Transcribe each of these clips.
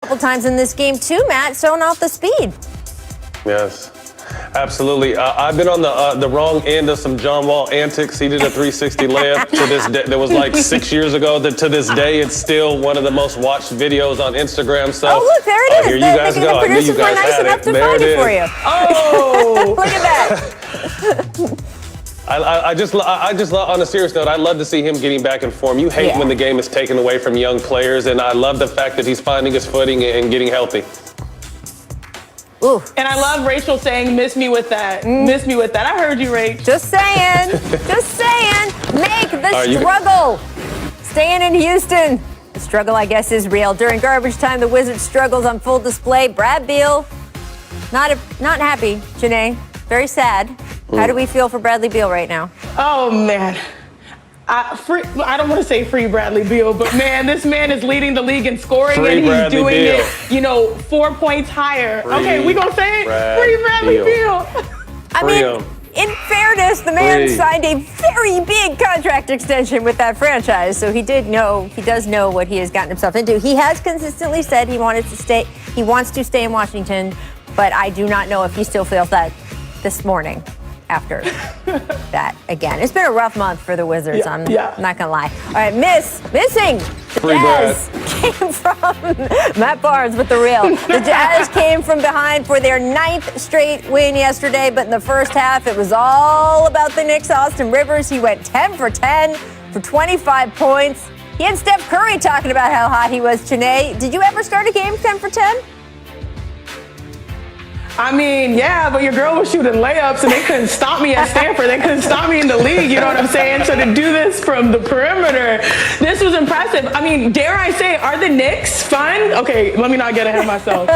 couple times in this game too, Matt, showing off the speed. Yes. Absolutely. I've been on the wrong end of some John Wall antics. He did a 360 layup to this day. That was like 6 years ago. To this day, it's still one of the most watched videos on Instagram. So, oh, look, there it is. Here you guys go. The producers were nice enough to find it for you. Oh, look at that. I just love, on a serious note, I love to see him getting back in form. You hate when the game is taken away from young players, and I love the fact that he's finding his footing and getting healthy. Ooh. And I love Rachel saying, miss me with that. Miss me with that. I heard you, Rach. Just saying. Just saying. Make the struggle. Staying in Houston. The struggle, I guess, is real. During garbage time, the Wizards' struggles on full display. Brad Beal, not happy. Janae, very sad. How do we feel for Bradley Beal right now? Oh, man. I don't want to say free Bradley Beal, but man, this man is leading the league in scoring, and he's doing it, 4 points higher. Okay, we gonna say it? Free Bradley Beal. I mean, in fairness, the man signed a very big contract extension with that franchise, so he does know what he has gotten himself into. He has consistently said he wants to stay in Washington, but I do not know if he still feels that this morning. After that again. It's been a rough month for the Wizards, I'm not gonna lie. All right, missing. The Jazz came from Matt Barnes with the real. The Jazz came from behind for their 9th straight win yesterday, but in the first half, it was all about the Knicks. Austin Rivers, he went 10 for 10 for 25 points. He had Steph Curry talking about how hot he was. Janae, did you ever start a game 10 for 10? I mean, yeah, but your girl was shooting layups and they couldn't stop me at Stanford. They couldn't stop me in the league, you know what I'm saying? So to do this from the perimeter, this was impressive. I mean, dare I say, are the Knicks fun? Okay, let me not get ahead of myself.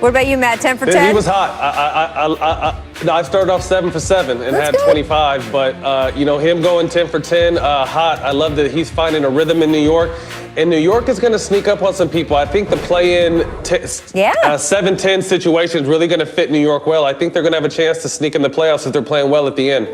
What about you, Matt? 10 for 10? He was hot. I started off 7 for 7 and had 25, but him going 10 for 10, hot. I love that he's finding a rhythm in New York. And New York is going to sneak up on some people. I think the play-in 7-10 situation is really going to fit New York well. I think they're going to have a chance to sneak in the playoffs if they're playing well at the end.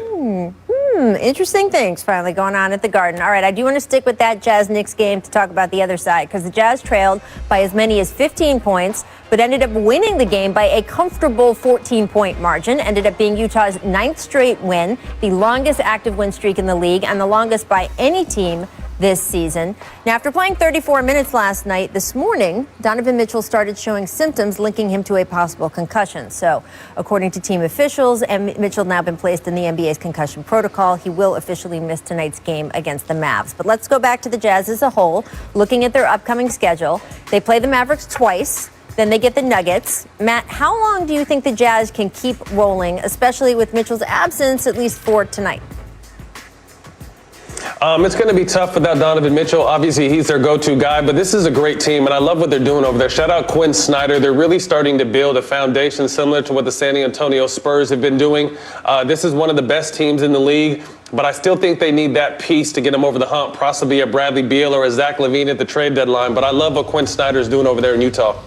Interesting things finally going on at the Garden. All right, I do want to stick with that Jazz-Knicks game to talk about the other side, because the Jazz trailed by as many as 15 points, but ended up winning the game by a comfortable 14-point margin. Ended up being Utah's 9th straight win, the longest active win streak in the league, and the longest by any team this season. Now, after playing 34 minutes last night, this morning, Donovan Mitchell started showing symptoms linking him to a possible concussion. So, according to team officials, and Mitchell now been placed in the NBA's concussion protocol. He will officially miss tonight's game against the Mavs. But let's go back to the Jazz as a whole, looking at their upcoming schedule. They play the Mavericks twice. Then they get the Nuggets. Matt, how long do you think the Jazz can keep rolling, especially with Mitchell's absence, at least for tonight? It's going to be tough without Donovan Mitchell. Obviously, he's their go-to guy, but this is a great team, and I love what they're doing over there. Shout out Quinn Snyder. They're really starting to build a foundation similar to what the San Antonio Spurs have been doing. This is one of the best teams in the league, but I still think they need that piece to get them over the hump, possibly a Bradley Beal or a Zach LaVine at the trade deadline. But I love what Quinn Snyder is doing over there in Utah.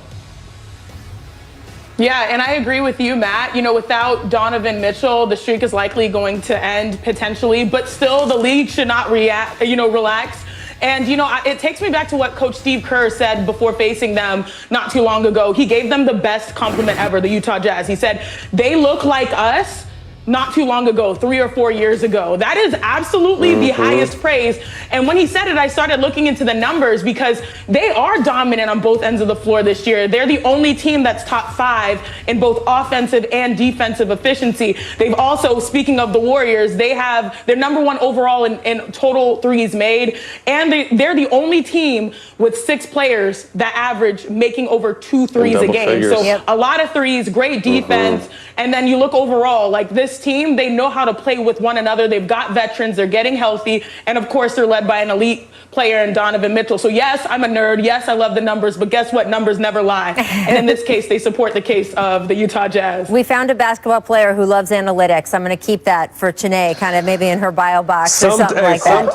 Yeah, and I agree with you, Matt. Without Donovan Mitchell, the streak is likely going to end potentially, but still the league should not relax. And, it takes me back to what Coach Steve Kerr said before facing them not too long ago. He gave them the best compliment ever, the Utah Jazz. He said, they look like us not too long ago, 3 or 4 years ago. That is absolutely the highest praise. And when he said it, I started looking into the numbers because they are dominant on both ends of the floor this year. They're the only team that's top 5 in both offensive and defensive efficiency. They've also, speaking of the Warriors, they're number 1 overall in total threes made. And they're the only team with 6 players that average making over 2 threes a game. So a lot of threes, great defense. And then you look overall, like this team, they know how to play with one another. They've got veterans, they're getting healthy, and of course they're led by an elite player in Donovan Mitchell. So yes, I'm a nerd. Yes, I love the numbers, but guess what? Numbers never lie. And in this case, they support the case of the Utah Jazz. We found a basketball player who loves analytics. I'm going to keep that for Janae, kind of maybe in her bio box or something like that.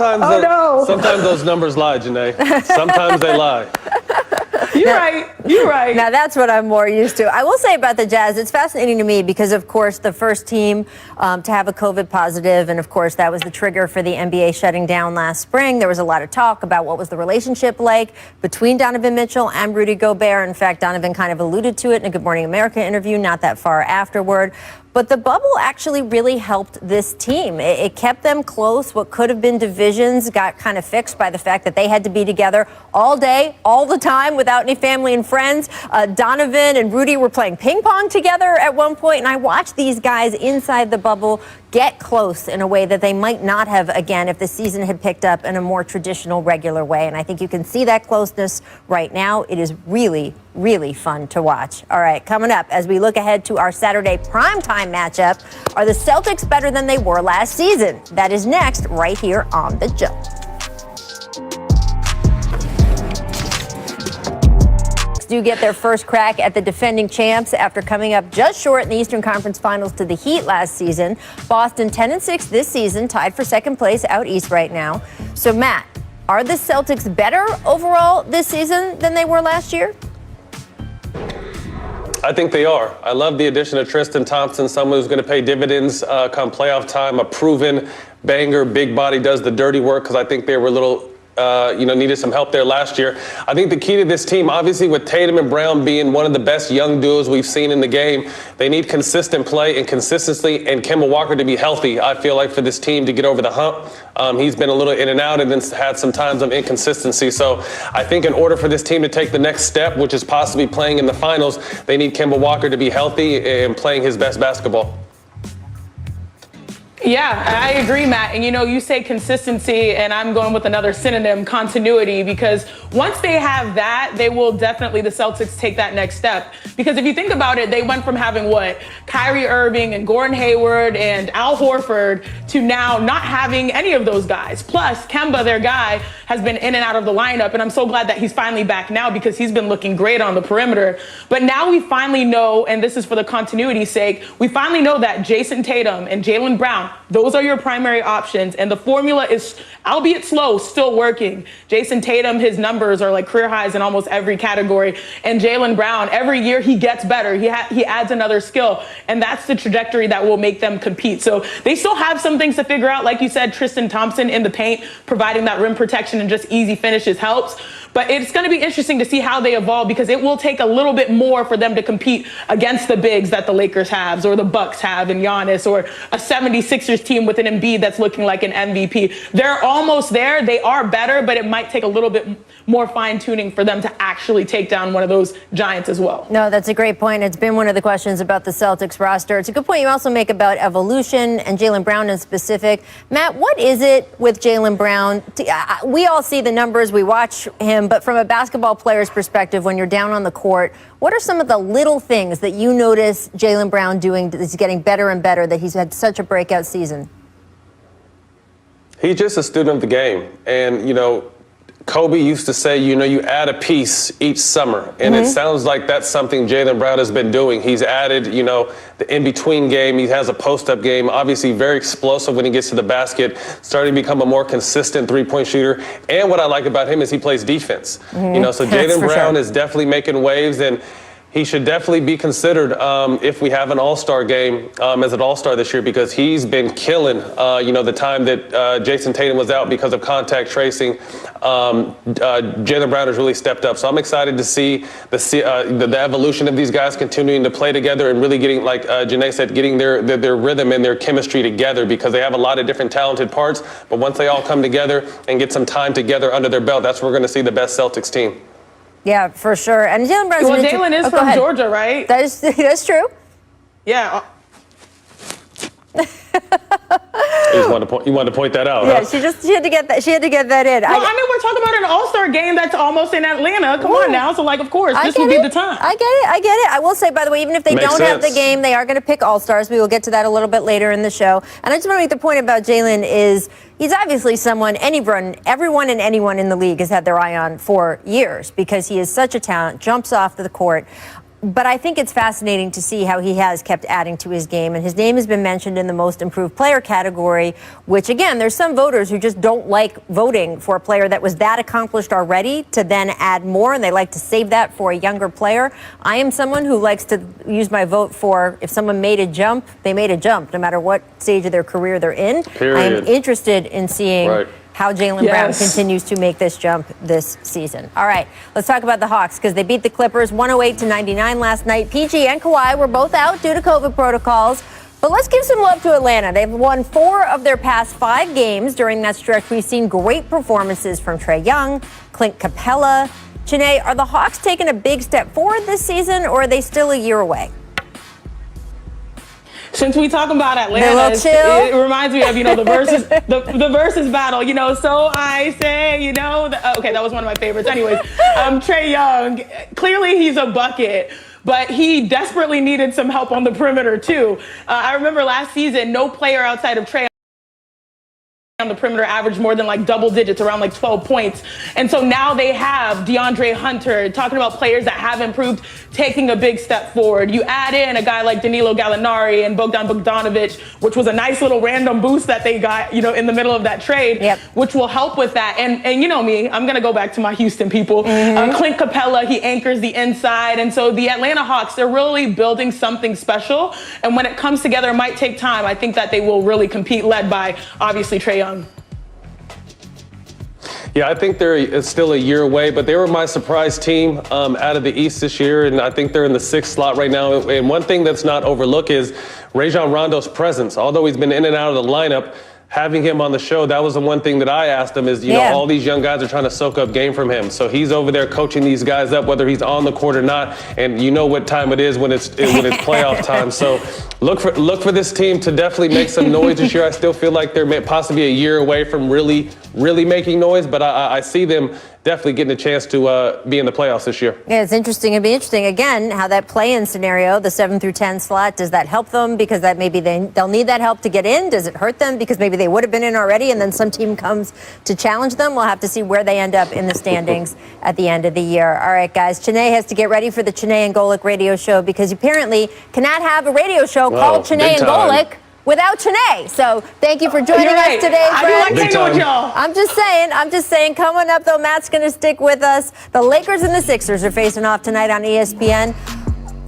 Sometimes those numbers lie, Janae. Sometimes they lie. You're right. You're right. Now that's what I'm more used to. I will say about the Jazz, it's fascinating to me because, of course, the first team to have a COVID positive, and of course that was the trigger for the NBA shutting down last spring. There was a lot of talk about what was the relationship like between Donovan Mitchell and Rudy Gobert. In fact, Donovan kind of alluded to it in a Good Morning America interview not that far afterward. But the bubble actually really helped this team. It kept them close. What could have been divisions got kind of fixed by the fact that they had to be together all day, all the time, without any family and friends. Donovan and Rudy were playing ping pong together at one point, and I watched these guys inside the bubble get close in a way that they might not have again if the season had picked up in a more traditional, regular way. And I think you can see that closeness right now. It is really, really fun to watch. All right, coming up as we look ahead to our Saturday primetime matchup, are the Celtics better than they were last season? That is next right here on The Jump. Do get their first crack at the defending champs after coming up just short in the Eastern Conference Finals to the Heat last season. Boston 10-6 this season, tied for second place out east right now. So, Matt, are the Celtics better overall this season than they were last year? I think they are. I love the addition of Tristan Thompson, someone who's going to pay dividends come playoff time, a proven banger, big body, does the dirty work, because I think they were a little needed some help there last year. I think the key to this team, obviously with Tatum and Brown being one of the best young duos we've seen in the game, they need consistent play and consistency, and Kemba Walker to be healthy, I feel like, for this team to get over the hump. He's been a little in and out and then had some times of inconsistency. So I think in order for this team to take the next step, which is possibly playing in the finals, they need Kemba Walker to be healthy and playing his best basketball. Yeah, I agree, Matt. And, you say consistency, and I'm going with another synonym, continuity, because once they have that, they will definitely, the Celtics, take that next step. Because if you think about it, they went from having Kyrie Irving and Gordon Hayward and Al Horford to now not having any of those guys. Plus, Kemba, their guy, has been in and out of the lineup, and I'm so glad that he's finally back now because he's been looking great on the perimeter. But now we finally know, and this is for the continuity's sake, we finally know that Jason Tatum and Jaylen Brown, those are your primary options, and the formula is, albeit slow, still working. Jason Tatum, his numbers are like career highs in almost every category, and Jaylen Brown, every year he gets better. He adds another skill, and that's the trajectory that will make them compete. So they still have some things to figure out. Like you said, Tristan Thompson in the paint, providing that rim protection and just easy finishes helps. But it's going to be interesting to see how they evolve, because it will take a little bit more for them to compete against the bigs that the Lakers have, or the Bucks have in Giannis, or a 76ers team with an Embiid that's looking like an MVP. They're almost there. They are better, but it might take a little bit more fine-tuning for them to actually take down one of those giants as well. No, that's a great point. It's been one of the questions about the Celtics roster. It's a good point you also make about evolution and Jaylen Brown in specific. Matt, what is it with Jaylen Brown? We all see the numbers. We watch him. But from a basketball player's perspective, when you're down on the court, what are some of the little things that you notice Jaylen Brown doing that's getting better and better, that he's had such a breakout season? He's just a student of the game. And, Kobe used to say, you add a piece each summer. And it sounds like that's something Jaylen Brown has been doing. He's added, the in-between game. He has a post-up game. Obviously very explosive when he gets to the basket. Starting to become a more consistent three-point shooter. And what I like about him is he plays defense. So Jaylen Brown is definitely making waves. And he should definitely be considered if we have an all-star game as an all-star this year, because he's been killing, the time that Jason Tatum was out because of contact tracing. Jaylen Brown has really stepped up. So I'm excited to see the evolution of these guys continuing to play together and really getting, like Janae said, getting their rhythm and their chemistry together, because they have a lot of different talented parts. But once they all come together and get some time together under their belt, that's where we're going to see the best Celtics team. Yeah, for sure. And Jaylen Brown's Jaylen is from Georgia, right? That's true. Yeah. You wanted to point that out. Yeah, huh? she had to get that. She had to get that in. Well, we're talking about an all-star game that's almost in Atlanta. Come on now. So, of course, this would be the time. I get it. I will say, by the way, even if they don't have the game, they are going to pick all-stars. We will get to that a little bit later in the show. And I just want to make the point about Jaylen is he's obviously someone everyone and anyone in the league has had their eye on for years, because he is such a talent, jumps off the court. But I think it's fascinating to see how he has kept adding to his game. And his name has been mentioned in the most improved player category, which, again, there's some voters who just don't like voting for a player that was that accomplished already to then add more, and they like to save that for a younger player. I am someone who likes to use my vote for if someone made a jump, they made a jump, no matter what stage of their career they're in. Period. I am interested in seeing how Jaylen Brown continues to make this jump this season. All right, let's talk about the Hawks, because they beat the Clippers 108-99 last night. PG and Kawhi were both out due to COVID protocols. But let's give some love to Atlanta. They've won 4 of their past 5 games. During that stretch, we've seen great performances from Trae Young, Clint Capella. Janae, are the Hawks taking a big step forward this season, or are they still a year away? Since we talk about Atlanta, it reminds me of, the versus the versus battle, so I say, okay, that was one of my favorites. Anyways, Trae Young, clearly he's a bucket, but he desperately needed some help on the perimeter too. I remember last season, no player outside of Trae on the perimeter averaged more than like double digits, around like 12 points. And so now they have DeAndre Hunter, talking about players that have improved, taking a big step forward. You add in a guy like Danilo Gallinari and Bogdan Bogdanovic, which was a nice little random boost that they got, in the middle of that trade, which will help with that. And you know me, I'm going to go back to my Houston people. Clint Capella, he anchors the inside. And so the Atlanta Hawks, they're really building something special. And when it comes together, it might take time. I think that they will really compete, led by, obviously, Trae Young. Yeah, I think they're still a year away, but they were my surprise team out of the East this year, and I think they're in the 6th slot right now. And one thing that's not overlooked is Rajon Rondo's presence. Although he's been in and out of the lineup, having him on the show, that was the one thing that I asked him is, know, all these young guys are trying to soak up game from him. So he's over there coaching these guys up, whether he's on the court or not. And you know what time it is when it's playoff time. So look for this team to definitely make some noise this year. I still feel like they're possibly a year away from really making noise, but I see them definitely getting a chance to be in the playoffs this year. Yeah, it's interesting. It'd be interesting, again, how that play-in scenario, the 7 through 10 slot, does that help them because that maybe they'll need that help to get in? Does it hurt them because maybe they would have been in already and then some team comes to challenge them? We'll have to see where they end up in the standings at the end of the year. All right, guys, Chiney has to get ready for the Chiney and Golic radio show because you apparently cannot have a radio show called Chiney and Golic without Chiney. So thank you for joining us today, friends. I do like hanging with y'all. I'm just saying, coming up, though, Matt's going to stick with us. The Lakers and the Sixers are facing off tonight on ESPN.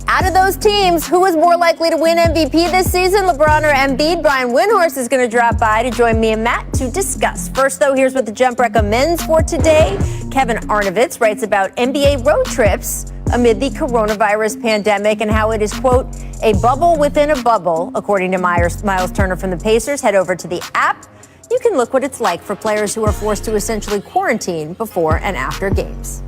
Out of those teams, who is more likely to win MVP this season, LeBron or Embiid? Brian Windhorst is going to drop by to join me and Matt to discuss. First, though, here's what the Jump recommends for today. Kevin Arnovitz writes about NBA road trips amid the coronavirus pandemic and how it is, quote, a bubble within a bubble, according to Miles Turner from the Pacers. Head over to the app. You can look what it's like for players who are forced to essentially quarantine before and after games.